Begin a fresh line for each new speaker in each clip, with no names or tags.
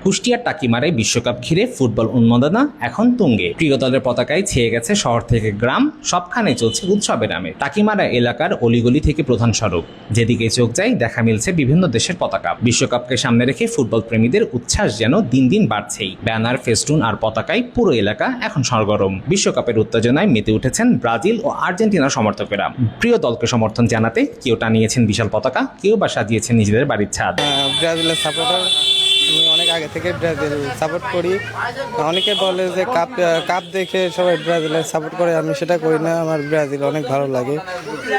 কুষ্টিয়ার টাকিমারায় বিশ্বকাপ ঘিরে ফুটবল উন্মাদনা এখন তুঙ্গে। প্রিয় দলের পতাকায় ছেয়ে গেছে শহর থেকে গ্রাম, সবখানে চলছে উৎসবের নামে। টাকিমারা এলাকার অলিগলি থেকে প্রধান সড়ক, যেদিকে চোখ যায় দেখা মিলছে বিভিন্ন দেশের পতাকা। বিশ্বকাপকে সামনে রেখে ফুটবল প্রেমীদের উচ্ছ্বাস যেন দিন দিন বাড়ছেই। ব্যানার, ফেস্টুন আর পতাকায় পুরো এলাকা এখন সরগরম। বিশ্বকাপের উত্তেজনায় মেতে উঠেছেন ব্রাজিল ও আর্জেন্টিনার সমর্থকেরা। প্রিয় দলকে সমর্থন জানাতে কেউ টানিয়েছেন বিশাল পতাকা, কেউ বা সাজিয়েছেন নিজেদের বাড়ির ছাদ।
ব্রাজিলের সাপোর্টার, আমি অনেক আগে থেকে ব্রাজিল সাপোর্ট করি। অনেকে বলে যে কাপ দেখে সবাই ব্রাজিলের সাপোর্ট করে, আমি সেটা করি না। আমার ব্রাজিল অনেক ভালো লাগে,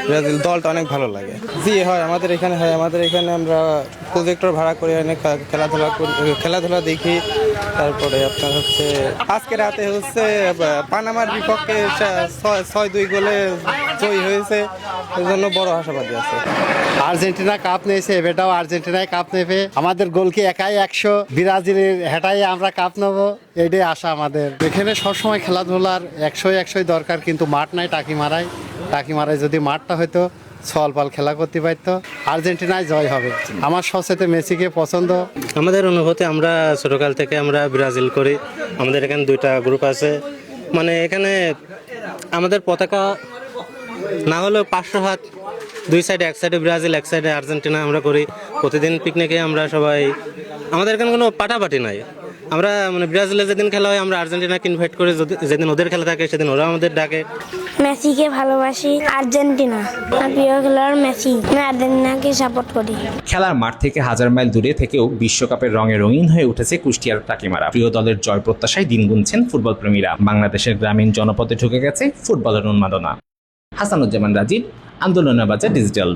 ব্রাজিল দলটা অনেক ভালো লাগে। জি হয়, আমাদের এখানে হয়। আমাদের এখানে আমরা প্রজেক্টর ভাড়া করে অনেক খেলাধুলা দেখি। তারপরে আপনার হচ্ছে আজকে রাতে হচ্ছে পানামার বিপক্ষে 6-2 গোলে জয়ী হয়েছে, এই জন্য বড় আশাবাদী আছে।
আর্জেন্টিনা কাপ নিয়েছে, এবারটাও আর্জেন্টিনায় কাপ নেবে। আমাদের গোলকি একাই 100, ব্রাজিলের হেঁটাই আমরা কাপ নেবো, এটাই আশা আমাদের। এখানে সবসময় খেলাধুলার 100 দরকার, কিন্তু মাঠ নাই টাকিমারায় যদি মাঠটা হয়তো সলপাল খেলা করতে পারতো, আর্জেন্টিনায় জয় হবে। আমার সবচেয়ে মেসিকে পছন্দ।
আমাদের অনুভূতি, আমরা ছোটকাল থেকে আমরা ব্রাজিল করি। আমাদের এখানে 2টা গ্রুপ আছে, মানে এখানে আমাদের পতাকা না হলেও 500 হাত, 2 সাইডে, এক সাইডে ব্রাজিল এক সাইডে আর্জেন্টিনা আমরা করি। প্রতিদিন পিকনিকে আমরা সবাই, আমাদের এখানে কোনো পাটাপাটি নাই। আমরা মানে ব্রাজিলে যেদিন খেলা হয় আমরা আর্জেন্টিনাকে ইনভাইট করি, যেদিন ওদের খেলা থাকে সেদিন ওরা আমাদের ডাকে।
মেসিকে ভালোবাসি, আর্জেন্টিনা আমার প্রিয় খেলোয়াড় মেসি, আমি আর্জেন্টিনাকে সাপোর্ট করি।
খেলার মাঠ থেকে হাজার মাইল দূরে থেকেও বিশ্বকাপের রঙে রঙিন হয়ে উঠেছে কুষ্টিয়ার টাকিমারা। প্রিয় দলের জয় প্রত্যাশায় দিন গুনছেন ফুটবল প্রেমীরা। বাংলাদেশের গ্রামীণ জনপদে ঢুকে গেছে ফুটবলের উন্মাদনা। হাসানুজ্জামান রাজীব, আন্দোলনের বাজার ডিজিটাল।